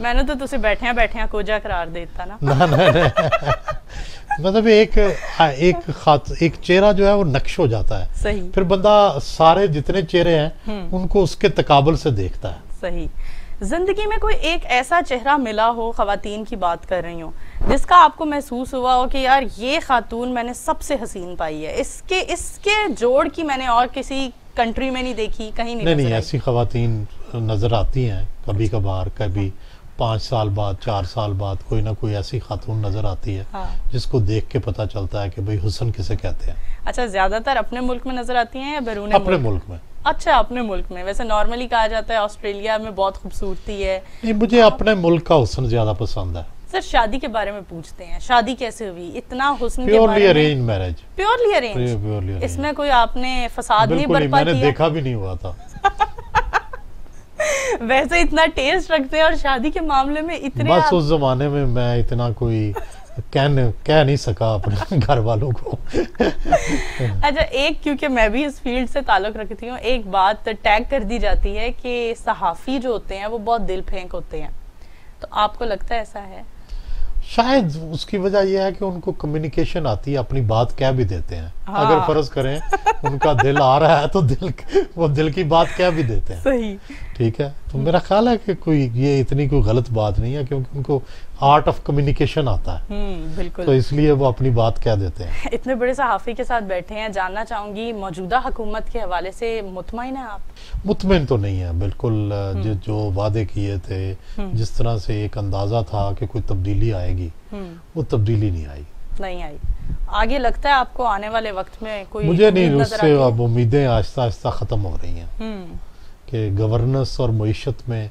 میں نے تو تسی بیٹھیاں بیٹھیاں کوجا قرار دیتا نا. مطلب ایک چہرہ جو ہے وہ نقش ہو جاتا ہے. صحیح. پھر بندہ سارے جتنے چہرے ہیں ان کو اس کے تقابل سے دیکھتا ہے. صحیح. زندگی میں کوئی ایک ایسا چہرہ ملا ہو, خواتین کی بات کر رہی ہوں, جس کا آپ کو محسوس ہوا ہو کہ یار یہ خاتون میں نے سب سے حسین پائی ہے, اس کے جوڑ کی میں نے اور کسی کنٹری میں نہیں دیکھی, کہیں نہیں. ایسی خواتین نظر آتی ہیں کبھی کبھار, کبھی 5 سال بعد 4 سال بعد کوئی نہ کوئی ایسی خاتون نظر آتی ہے جس کو دیکھ کے پتہ چلتا ہے کہ بھئی حسن کسے کہتے ہیں. اچھا, زیادہ تر اپنے ملک میں نظر آتی ہیں یا بیرون اپنے ملک میں؟ اچھا, اپنے ملک میں. ویسے نارملی کہا جاتا ہے آسٹریلیا میں بہت خوبصورتی ہے. نہیں, مجھے اپنے ملک کا حسن زیادہ پسند ہے. سر شادی کے بارے میں پوچھتے ہیں, شادی کیسے ہوئی, اتنا حسن کے purely arrange marriage. Purely arrange. اس میں کوئی آپ نے فساد نہیں برپا کیا؟ میں نے دیکھا بھی نہیں ہوا تھا. ویسے اتنا ٹیسٹ رکھتے ہیں اور شادی کے معاملے میں اتنے, بس اس زمانے میں میں اتنا کوئی کہہ نہیں سکا اپنے گھر والوں کو. اچھا, ایک کیونکہ میں بھی اس فیلڈ سے تعلق رکھتی ہوں, ایک بات ٹیگ کر دی جاتی ہے کہ صحافی جو ہوتے ہیں وہ بہت دل پھینک ہوتے ہیں, تو آپ کو لگتا ہے ایسا ہے؟ شاید اس کی وجہ یہ ہے کہ ان کو کمیونیکیشن آتی ہے, اپنی بات کہہ بھی دیتے ہیں. اگر فرض کریں ان کا دل آ رہا ہے تو وہ دل کی بات کہہ بھی دیتے ہیں. صحیح. ٹھیک ہے, تو میرا خیال ہے کہ کوئی یہ اتنی کوئی غلط بات نہیں ہے, کیونکہ ان کو آرٹ آف کمیونیکیشن آتا ہے. بالکل. تو اس لیے وہ اپنی بات کہہ دیتے ہیں. اتنے بڑے صحافی کے ساتھ بیٹھے ہیں, جاننا چاہوں گی موجودہ حکومت کے حوالے سے مطمئن ہیں آپ؟ مطمئن تو نہیں ہے بالکل. جو وعدے کیے تھے, جس طرح سے ایک اندازہ تھا کہ کوئی تبدیلی آئے گی, وہ تبدیلی نہیں آئی. آگے لگتا ہے آپ کو آنے والے وقت میں کوئی؟ مجھے نہیں, اس سے اب امیدیں آہستہ آہستہ ختم ہو رہی ہیں کہ گورننس اور معیشت میں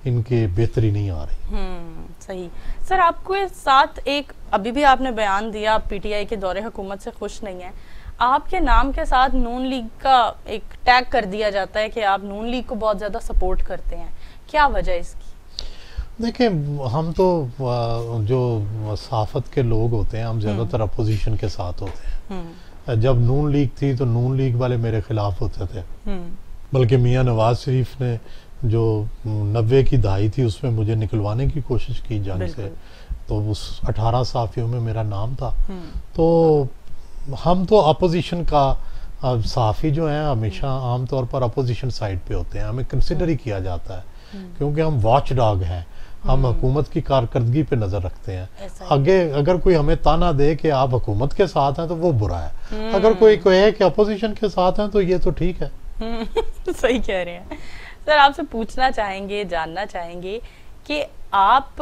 ان کی بہتری نہیں آ رہی. صحیح. سر آپ کو ساتھ ایک ابھی بھی آپ نے بیان دیا, آپ پی ٹی آئی کے دور حکومت سے خوش نہیں ہیں, آپ کے نام کے ساتھ نون لیگ کا ایک ٹیگ کر دیا جاتا ہے کہ آپ نون لیگ کو بہت زیادہ سپورٹ کرتے ہیں, کیا وجہ اس کی؟ دیکھیں, ہم تو جو صحافت کے لوگ ہوتے ہیں ہم زیادہ تر اپوزیشن کے ساتھ ہوتے ہیں. جب نون لیگ تھی تو نون لیگ والے میرے خلاف ہوتے تھے, بلکہ میاں نواز شریف نے جو 90 کی دہائی تھی اس میں مجھے نکلوانے کی کوشش کی جنگ سے, تو اس 18 صحافیوں میں میرا نام تھا. تو ہم تو اپوزیشن کا صحافی جو ہیں ہمیشہ عام طور پر اپوزیشن سائڈ پہ ہوتے ہیں, ہمیں کنسیڈر ہی کیا جاتا ہے کیونکہ ہم واچ ڈاگ ہیں, ہم حکومت کی کارکردگی پہ نظر رکھتے ہیں. اگر کوئی ہمیں تانا دے کہ آپ حکومت کے ساتھ ہیں تو وہ برا ہے, اگر کوئی کہے کہ اپوزیشن کے ساتھ ہیں تو یہ تو ٹھیک ہے. صحیح کہہ رہے ہیں. سر آپ سے پوچھنا چاہیں گے, جاننا چاہیں گے کہ آپ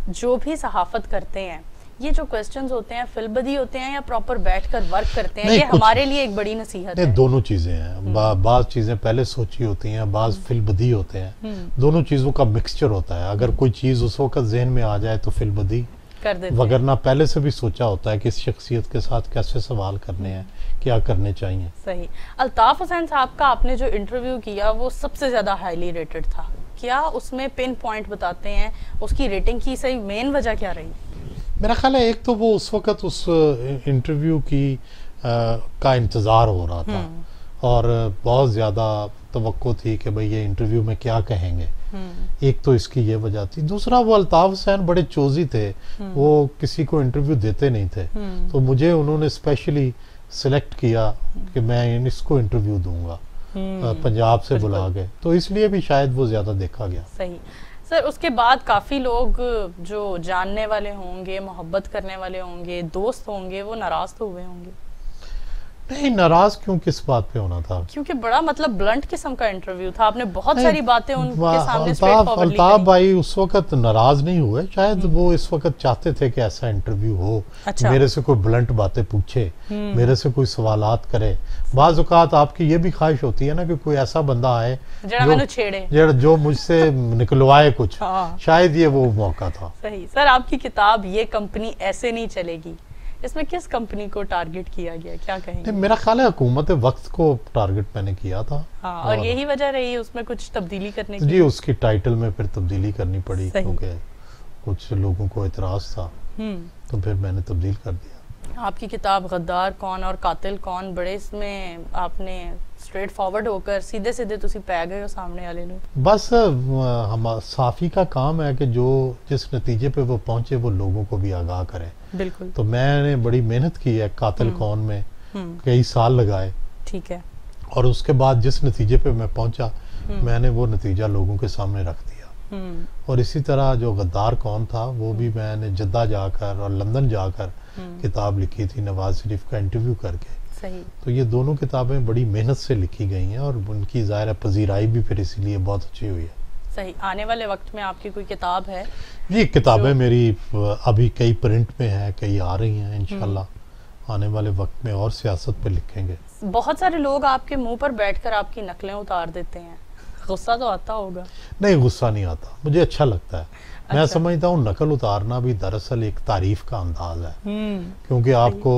جو بھی صحافت کرتے ہیں, یہ جو کوسچنز ہوتے ہیں فل بدی ہوتے ہیں یا پراپر بیٹھ کر ورک کرتے ہیں؟ یہ ہمارے لیے ایک بڑی نصیحت ہے. دونوں چیزیں ہیں, بعض چیزیں پہلے سوچی ہوتی ہیں, بعض فل بدی ہوتے ہیں. دونوں چیزوں کا مکسچر ہوتا ہے. اگر کوئی چیز اس وقت ذہن میں آ جائے تو فل بدی کر دیتے ہیں, وگرنہ پہلے سے بھی سوچا ہوتا ہے کہ اس شخصیت کے ساتھ کیسے سوال کرنے ہیں, کیا کرنے چاہیے. صحیح. الطاف حسین صاحب کا آپ نے جو انٹرویو کیا وہ سب سے زیادہ ہائیلی ریٹڈ تھا, کیا اس میں پن پوائنٹ بتاتے ہیں اس کی ریٹنگ کی صحیح مین وجہ کیا رہی؟ میرا خیال ہے ایک تو وہ اس وقت اس انٹرویو کی کا انتظار ہو رہا تھا اور بہت زیادہ توقع تھی کہ بھئی یہ انٹرویو میں کیا کہیں گے. ایک تو اس کی یہ وجہ تھی. دوسرا وہ الطاف حسین بڑے چوزی تھے, وہ کسی کو انٹرویو دیتے نہیں تھے, تو مجھے انہوں نے اسپیشلی سلیکٹ کیا کہ میں اس کو انٹرویو دوں گا پنجاب سے بلا کے, تو اس لیے بھی شاید وہ زیادہ دیکھا گیا. صحیح. سر اس کے بعد کافی لوگ جو جاننے والے ہوں گے, محبت کرنے والے ہوں گے, دوست ہوں گے, وہ ناراض تو ہوئے ہوں گے. نہیں, ناراض کیوں, کس بات پہ ہونا تھا؟ کیونکہ بڑا مطلب بلنٹ قسم کا انٹرویو تھا, آپ نے بہت ساری باتیں ان کے سامنے اسٹریٹ فارورڈلی کری. الطاف بھائی اس وقت ناراض نہیں ہوئے, شاید وہ اس وقت چاہتے تھے کہ ایسا انٹرویو ہو, میرے سے کوئی بلنٹ باتیں پوچھے, میرے سے کوئی سوالات کرے. بعض اوقات آپ کی یہ بھی خواہش ہوتی ہے نا کہ کوئی ایسا بندہ آئے جو مجھ سے نکلوائے کچھ, شاید یہ وہ موقع تھا. صحیح. سر آپ کی کتاب یہ کمپنی ایسے نہیں چلے گی, اس میں کس کمپنی کو ٹارگٹ کیا گیا, کیا کہیں گے؟ میرا خیال ہے حکومت وقت کو ٹارگٹ میں نے کیا تھا, اور یہی وجہ رہی اس میں کچھ تبدیلی کرنے کی. جی, اس کی ٹائٹل میں پھر تبدیلی کرنی پڑی کیونکہ کچھ لوگوں کو اعتراض تھا, تو پھر میں نے تبدیل کر دیا. آپ کی کتاب غدار کون اور قاتل کون، بڑے اس میں آپ نے اسٹریٹ فارورڈ ہو کر سیدھے سیدھے تسی پہ گئے ہو سامنے والے نوں. بس صحافی کا کام ہے کہ جو جس نتیجے پہ وہ پہنچے وہ لوگوں کو بھی آگاہ کرے. بالکل. تو میں نے بڑی محنت کی ہے قاتل کون میں، کئی سال لگائے. ٹھیک ہے. اور اس کے بعد جس نتیجے پہ میں پہنچا میں نے وہ نتیجہ لوگوں کے سامنے رکھ دیا. اور اسی طرح جو غدار کون تھا وہ بھی میں نے جدہ جا کر اور لندن جا کر کتاب لکھی تھی نواز شریف کا انٹرویو کر کے. صحیح. تو یہ دونوں کتابیں بڑی محنت سے لکھی گئی ہیں اور ان کی ظاہر پذیرائی بھی پھر اسی لیے بہت اچھی ہوئی ہے. صحیح. آنے والے وقت میں آپ کی کوئی کتاب ہے؟ یہ کتابیں میری ابھی کئی پرنٹ میں ہیں، کئی آ رہی ہیں انشاءاللہ. آنے والے وقت میں اور سیاست پہ لکھیں گے. بہت سارے لوگ آپ کے منہ پر بیٹھ کر آپ کی نقلیں اتار دیتے ہیں، غصہ تو آتا ہوگا؟ نہیں، غصہ نہیں آتا، مجھے اچھا لگتا ہے. میں سمجھتا ہوں نقل اتارنا بھی دراصل ایک تعریف کا انداز ہے، کیونکہ آپ کو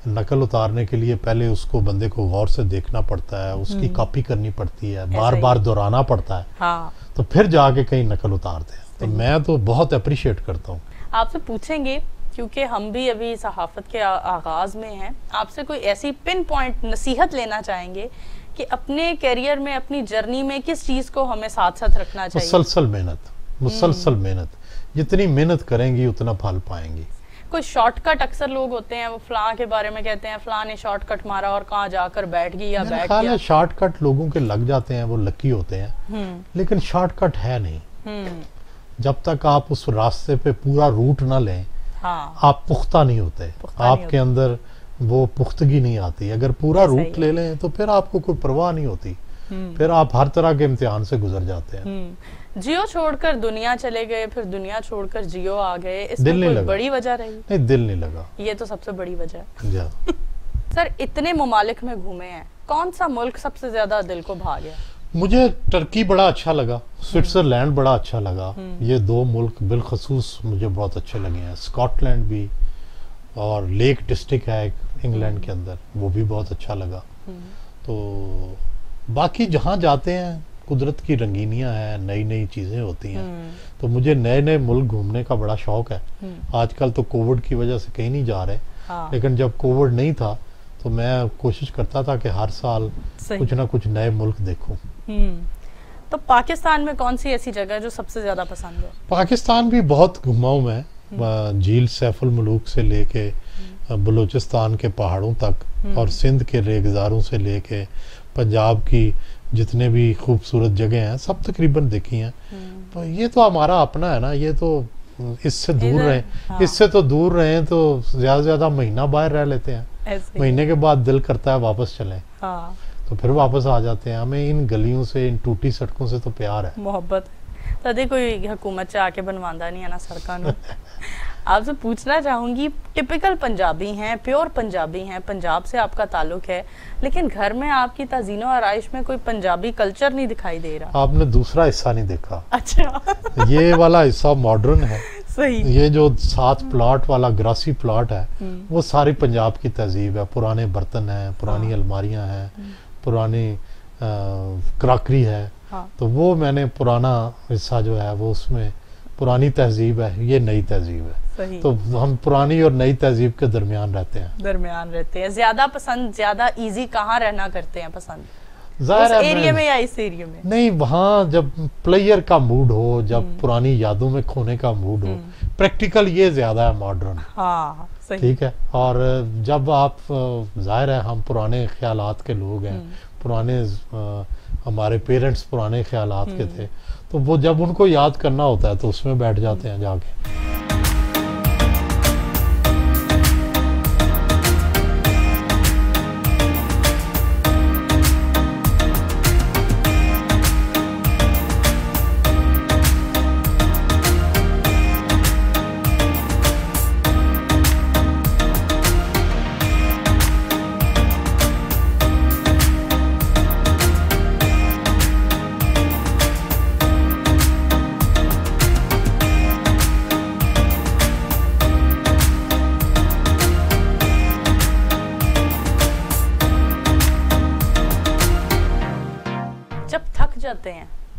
نقل اتارنے کے لیے پہلے اس کو بندے کو غور سے دیکھنا پڑتا ہے، اس کی کاپی کرنی پڑتی ہے، بار بار دہرانا پڑتا ہے، تو پھر جا کے کہیں نقل اتارتے ہیں. تو میں تو بہت اپریشیٹ کرتا ہوں. آپ سے پوچھیں گے کیونکہ ہم بھی ابھی صحافت کے آغاز میں ہیں، آپ سے کوئی ایسی پن پوائنٹ نصیحت لینا چاہیں گے کہ اپنے کیریئر میں، اپنی جرنی میں کس چیز کو ہمیں ساتھ ساتھ رکھنا چاہیے؟ مسلسل محنت. جتنی محنت کریں گی اتنا پھل پائیں گی. کوئی شارٹ کٹ اکثر لوگ ہوتے ہیں وہ فلاں کے بارے میں کہتے ہیں فلاں نے شارٹ کٹ مارا اور کہاں جا کر بیٹھ گیا. شارٹ کٹ لوگوں کے لگ جاتے ہیں، وہ لکی ہوتے ہیں، لیکن شارٹ کٹ ہے نہیں. جب تک آپ اس راستے پہ پورا روٹ نہ لیں آپ پختہ نہیں ہوتے، آپ کے اندر وہ پختگی نہیں آتی. اگر پورا روٹ لے لیں تو پھر آپ کو کوئی پرواہ نہیں ہوتی، پھر آپ ہر طرح کے امتحان سے گزر جاتے ہیں. جیو چھوڑ کر دنیا چلے گئے، پھر دنیا چھوڑ کر جیو آ گئے، اس میں کوئی بڑی وجہ رہی؟ نہیں، دل نہیں لگا. یہ تو سب سے بڑی وجہ ہے. سر اتنے ممالک میں گھومے ہیں، کون سا ملک سب سے زیادہ دل کو بھا گیا؟ مجھے ٹرکی بڑا اچھا لگا، سوئٹزرلینڈ بڑا اچھا لگا. یہ دو ملک بالخصوص مجھے بہت اچھے لگے ہیں. اسکاٹ لینڈ بھی، اور لیک ڈسٹرکٹ ہے انگلینڈ کے اندر، وہ بھی بہت اچھا لگا. تو باقی جہاں جاتے ہیں قدرت کی رنگینیاں ہیں، نئی نئی چیزیں ہوتی ہیں، تو مجھے نئے نئے ملک گھومنے کا بڑا شوق ہے. آج کل تو کووڈ کی وجہ سے کہیں نہیں جا رہے، لیکن جب کووڈ نہیں تھا تو میں کوشش کرتا تھا کہ ہر سال کچھ نہ کچھ نئے ملک دیکھوں. تو پاکستان میں کون سی ایسی جگہ جو سب سے زیادہ پسند ہے؟ پاکستان بھی بہت گھما ہوں میں، جھیل سیف الملوک سے لے کے بلوچستان کے پہاڑوں تک، اور سندھ کے ریگزاروں سے لے کے پنجاب کی جتنے بھی خوبصورت جگہ ہیں سب تقریباً دیکھی ہیں. تو یہ تو ہمارا اپنا ہے نا، یہ تو اس سے دور رہیں، اس سے تو دور رہیں تو زیادہ سے زیادہ مہینہ باہر رہ لیتے ہیں، مہینے کے بعد دل کرتا ہے واپس چلیں، تو پھر واپس آ جاتے ہیں. ہمیں ان گلیوں سے، ان ٹوٹی سڑکوں سے تو پیار ہے، محبت. تدے کوئی حکومت چاہ کے بنواندہ نہیں ہے نا سڑکاں نوں. آپ سے پوچھنا چاہوں گی، ٹپیکل پنجابی ہیں، پیور پنجابی ہیں، پنجاب سے آپ کا تعلق ہے، لیکن گھر میں آپ کی تزئین و آرائش میں کوئی پنجابی کلچر نہیں دکھائی دے رہا. آپ نے دوسرا حصہ نہیں دیکھا. اچھا. یہ والا حصہ ماڈرن ہے. صحیح. یہ جو 7 پلاٹ والا گراسی پلاٹ ہے وہ ساری پنجاب کی تہذیب ہے. پرانے برتن ہیں، پرانی الماریاں ہیں، پرانی کراکری ہے، تو وہ میں نے پرانا حصہ جو ہے وہ اس میں پرانی تہذیب ہے، یہ نئی تہذیب ہے. تو ہم پرانی اور نئی تہذیب کے درمیان رہتے ہیں. زیادہ پسند، زیادہ ایزی کہاں رہنا کرتے ہیں پسند؟ ظاہر ہے ایریا میں یا اس ایریا میں؟ نہیں، وہاں جب پلیئر کا موڈ ہو، جب پرانی یادوں میں کھونے کا موڈ ہو. پریکٹیکل یہ زیادہ ہے ماڈرن. ٹھیک ہے. اور جب آپ، ظاہر ہے ہم پرانے خیالات کے لوگ ہیں، پرانے ہمارے پیرنٹس پرانے خیالات کے تھے، تو وہ جب ان کو یاد کرنا ہوتا ہے تو اس میں بیٹھ جاتے ہیں جا کے.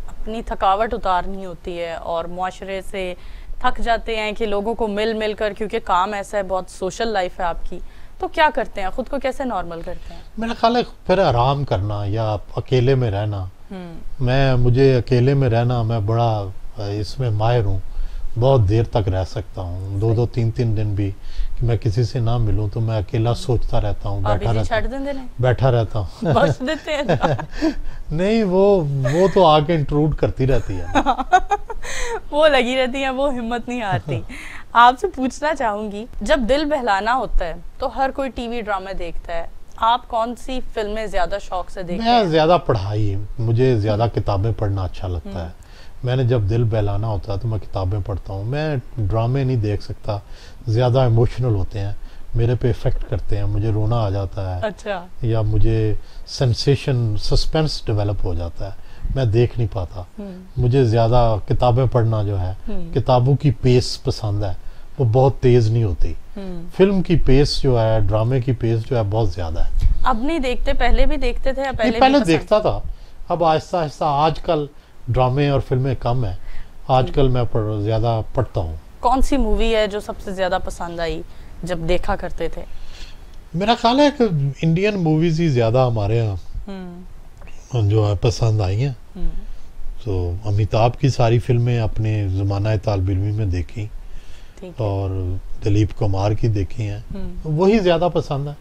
اپنی تھکاوٹ اتارنی ہوتی ہے اور معاشرے سے تھک جاتے ہیں کہ لوگوں کو مل کر، کیونکہ کام ایسا ہے، بہت سوشل لائف ہے آپ کی، تو کیا کرتے ہیں, خود کو کیسے نارمل کرتے ہیں؟ میرا خیال ہے پھر آرام کرنا یا اکیلے میں رہنا. مجھے اکیلے میں رہنا میں بڑا اس میں ماہر ہوں, بہت دیر تک رہ سکتا ہوں, 2 3 دن بھی کہ میں کسی سے نہ ملوں تو میں اکیلا سوچتا رہتا ہوں, بیٹھا رہتا ہوں. نہیں وہ تو آگے انٹروڈ کرتی رہتی ہے, وہ لگی رہتی ہیں, وہ ہمت نہیں آتی. آپ سے پوچھنا چاہوں گی, جب دل بہلانا ہوتا ہے تو ہر کوئی ٹی وی ڈرامے دیکھتا ہے, آپ کون سی فلمیں زیادہ شوق سے دیکھتے ہیں؟ میں زیادہ پڑھائی, مجھے زیادہ کتابیں پڑھنا اچھا لگتا ہے. میں نے جب دل بہلانا ہوتا ہے تو میں کتابیں پڑھتا ہوں. میں ڈرامے نہیں دیکھ سکتا, زیادہ ایموشنل ہوتے ہیں, میرے پہ افیکٹ کرتے ہیں, مجھے رونا آ جاتا ہے. اچھا. یا مجھے سنسیشن سسپینس ڈیولپ ہو جاتا ہے, میں دیکھ نہیں پاتا. مجھے زیادہ کتابیں پڑھنا جو ہے, کتابوں کی پیس پسند ہے, وہ بہت تیز نہیں ہوتی. فلم کی پیس جو ہے, ڈرامے کی پیس جو ہے بہت زیادہ ہے. اب نہیں دیکھتے, پہلے بھی دیکھتے تھے؟ پہلے دیکھتا تھا, اب آہستہ آہستہ آج کل ڈرامے اور فلمیں کم ہیں, آج کل میں زیادہ پڑھتا ہوں. کون سی مووی ہے جو سب سے زیادہ پسند آئی جب دیکھا کرتے تھے؟ میرا خیال ہے کہ انڈین موویز ہی زیادہ ہمارے ہاں جو ہے پسند آئی ہیں. تو امیتابھ کی ساری فلمیں اپنے زمانہ طالب علمی میں دیکھی, اور دلیپ کمار کی دیکھی ہیں, وہی زیادہ پسند ہے.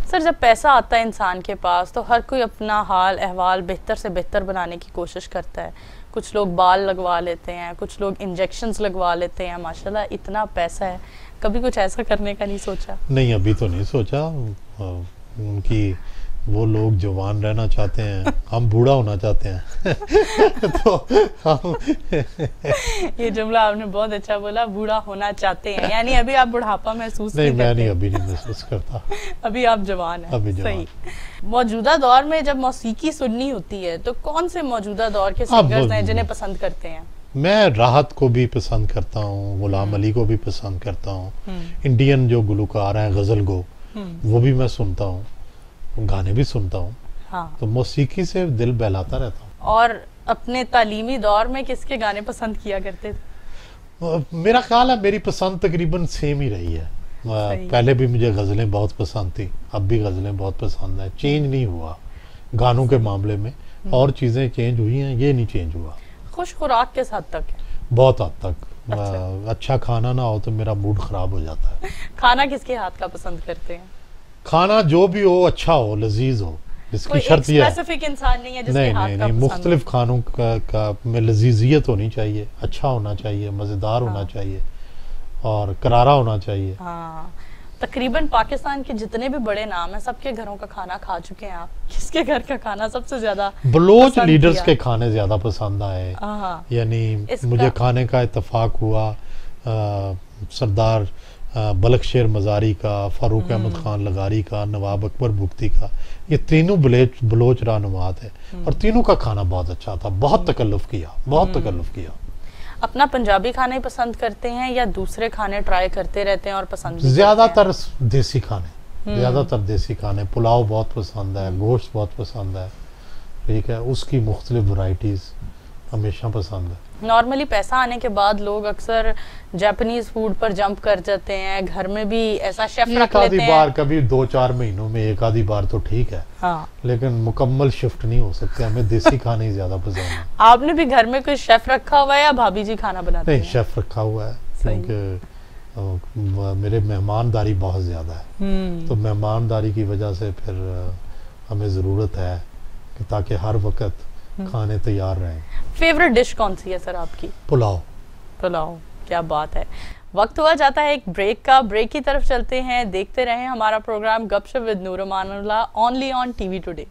سر, جب پیسہ آتا ہے انسان کے پاس تو ہر کوئی اپنا حال احوال بہتر سے بہتر بنانے کی کوشش کرتا ہے. کچھ لوگ بال لگوا لیتے ہیں, کچھ لوگ انجیکشنز لگوا لیتے ہیں. ماشاءاللہ اتنا پیسہ ہے, کبھی کچھ ایسا کرنے کا نہیں سوچا؟ نہیں, ابھی تو نہیں سوچا. ان کی وہ لوگ جوان رہنا چاہتے ہیں, ہم بوڑھا ہونا چاہتے ہیں. تو یہ جملہ آپ نے بہت اچھا بولا, بوڑھا ہونا چاہتے ہیں, یعنی ابھی آپ بڑھاپا محسوس نہیں کرتے؟ نہیں, ابھی نہیں محسوس کرتا, ابھی آپ جوان ہیں. صحیح. موجودہ دور میں جب موسیقی سننی ہوتی ہے تو کون سے موجودہ دور کے سنگرز ہیں جنہیں پسند کرتے ہیں؟ میں راحت کو بھی پسند کرتا ہوں, غلام علی کو بھی پسند کرتا ہوں. انڈین جو گلوکار ہیں غزل گو, وہ بھی میں سنتا ہوں, گانے بھی سنتا ہوں. تو موسیقی سے دل بہلاتا رہتا ہوں. اور اپنے تعلیمی دور میں کس کے گانے پسند کیا کرتے تھے؟ میرا خیال ہے میری پسند تقریباً سیم ہی رہی ہے. پہلے بھی مجھے غزلیں بہت پسند تھی, اب بھی غزلیں بہت پسند ہیں. چینج نہیں ہوا گانوں کے معاملے میں, اور چیزیں چینج ہوئی ہیں, یہ نہیں چینج ہوا. خوش خوراک کس حد تک ہے؟ بہت حد تک. اچھا کھانا نہ ہو تو میرا موڈ خراب ہو جاتا ہے. کھانا کس کے ہاتھ کا پسند کرتے ہیں؟ کھانا جو بھی ہو, اچھا ہو, لذیذ ہو. جس کی شرط یہ ہے, اسپیسیفک انسان نہیں ہے جس کے ہاتھ کا نہیں, پسند. مختلف کھانوں کا میں لذیذیت ہونی چاہیے, اچھا ہونا چاہیے, مزیدار ہونا چاہیے, اور کرارا ہونا چاہیے. ہاں, تقریباً پاکستان کے جتنے بھی بڑے نام ہیں سب کے گھروں کا کھانا کھا چکے ہیں آپ. کس کے گھر کا کھانا سب سے زیادہ بلوچ لیڈرز کے کھانے زیادہ پسند آئے. یعنی مجھے کھانے کا اتفاق ہوا سردار بلخ شیر مزاری کا, فاروق احمد خان لغاری کا, نواب اکبر بگٹی کا. یہ تینوں بلوچ رہنمات ہیں, اور تینوں کا کھانا بہت اچھا تھا. بہت تکلف کیا. اپنا پنجابی کھانا ہی پسند کرتے ہیں یا دوسرے کھانے ٹرائی کرتے رہتے ہیں اور پسند؟ زیادہ تر دیسی کھانے, پلاؤ بہت پسند ہے, گوشت بہت پسند ہے, ٹھیک ہے, اس کی مختلف ورائٹیز ہمیشہ پسند ہے. نارملی پیسہ آنے کے بعد لوگ اکثر جاپنیز فوڈ پر جمپ کر جاتے ہیں, گھر میں بھی ایسا شیف رکھ لیتے ہیں. بار کبھی 2-4 مہینوں میں ایک آدھی بار تو ٹھیک ہے, لیکن مکمل شفٹ نہیں ہو سکتے. ہمیں دیسی کھانے ہی زیادہ پسند ہے. آپ نے بھی گھر میں کوئی شیف رکھا ہوا ہے یا بھابھی جی کھانا بناتے ہیں؟ نہیں, شیف رکھا ہوا ہے, کیونکہ میرے مہمانداری بہت زیادہ ہے. تو مہمانداری کی وجہ سے پھر ہمیں ضرورت ہے کہ تاکہ ہر وقت کھانے تیار رہیں. فیورٹ ڈش کون سی ہے سر آپ کی؟ پلاؤ. کیا بات ہے. وقت ہوا جاتا ہے ایک بریک کا, بریک کی طرف چلتے ہیں. دیکھتے رہیں ہمارا پروگرام گپ شپ with Noor Amanullah, only on TV today.